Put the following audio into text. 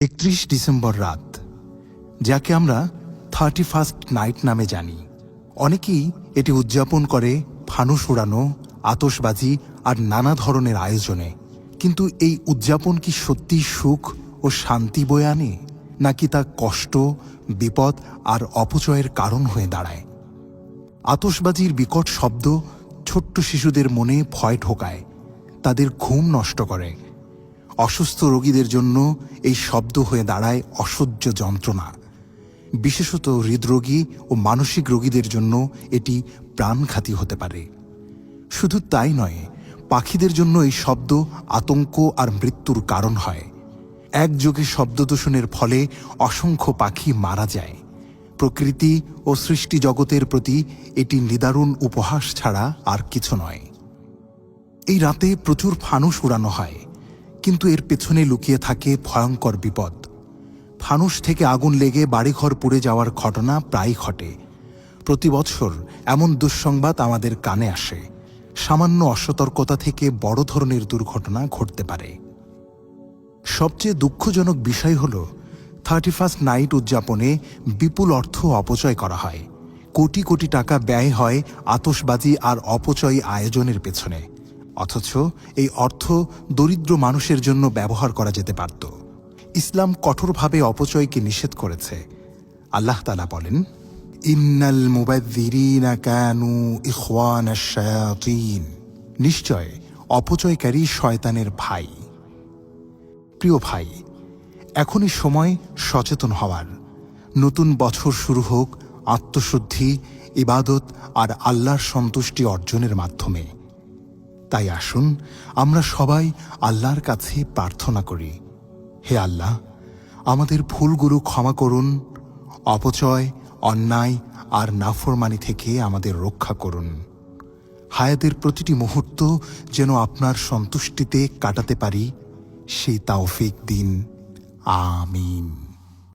31 December রাত, যাকে আমরা 31st নাইট নামে জানি। অনেকেই এটি উদযাপন করে ফানুস উড়ানো, আতশবাজি আর নানা ধরনের আয়োজনে। কিন্তু এই উদযাপন কি সত্যি সুখ ও শান্তি বয়ে আনে, নাকি তা কষ্ট, বিপদ আর অপচয়ের কারণ হয়ে দাঁড়ায়? আতশবাজির বিকট শব্দ ছোট্ট শিশুদের মনে ভয় ঢোকায়, তাদের ঘুম নষ্ট করে। অসুস্থ রোগীদের জন্য এই শব্দ হয়ে দাঁড়ায় অসহ্য যন্ত্রণা। বিশেষত হৃদরোগী ও মানসিক রোগীদের জন্য এটি প্রাণঘাতী হতে পারে। শুধু তাই নয়, পাখিদের জন্য এই শব্দ আতঙ্ক আর মৃত্যুর কারণ হয়। একযোগে শব্দদূষণের ফলে অসংখ্য পাখি মারা যায়। প্রকৃতি ও সৃষ্টি জগতের প্রতি এটি নিদারুণ উপহাস ছাড়া আর কিছু নয়। এই রাতে প্রচুর ফানুস উড়ানো হয়, কিন্তু এর পেছনে লুকিয়ে থাকে ভয়ঙ্কর বিপদ। ফানুস থেকে আগুন লেগে বাড়িঘর পুড়ে যাওয়ার ঘটনা প্রায়ই ঘটে। প্রতি বছর এমন দুঃসংবাদ আমাদের কানে আসে। সামান্য অসতর্কতা থেকে বড় ধরনের দুর্ঘটনা ঘটতে পারে। সবচেয়ে দুঃখজনক বিষয় হল 31st নাইট উদযাপনে বিপুল অর্থ অপচয় করা হয়। কোটি কোটি টাকা ব্যয় হয় আতশবাজি আর অপচয় আয়োজনের পেছনে, অথচ এই অর্থ দরিদ্র মানুষের জন্য ব্যবহার করা যেতে পারত। ইসলাম কঠোরভাবে অপচয়কে নিষেধ করেছে। আল্লাহ তাআলা বলেন, ইন্নাল মুবাযযিরিনা কানু ইখওয়ানাশ শায়াতিন। নিশ্চয় অপচয়কারী শয়তানের ভাই। প্রিয় ভাই, এখনই সময় সচেতন হওয়ার। নতুন বছর শুরু হোক আত্মশুদ্ধি, ইবাদত আর আল্লাহর সন্তুষ্টি অর্জনের মাধ্যমে। তাই আসুন আমরা সবাই আল্লাহর কাছে প্রার্থনা করি, হে আল্লাহ, আমাদের ভুলগুলো ক্ষমা করুন, অপচয়, অন্যায় আর নাফরমানি থেকে আমাদের রক্ষা করুন। হায়াতের প্রতিটি মুহূর্ত যেন আপনার সন্তুষ্টিতে কাটাতে পারি, সেই তাওফিক দিন। আমিন।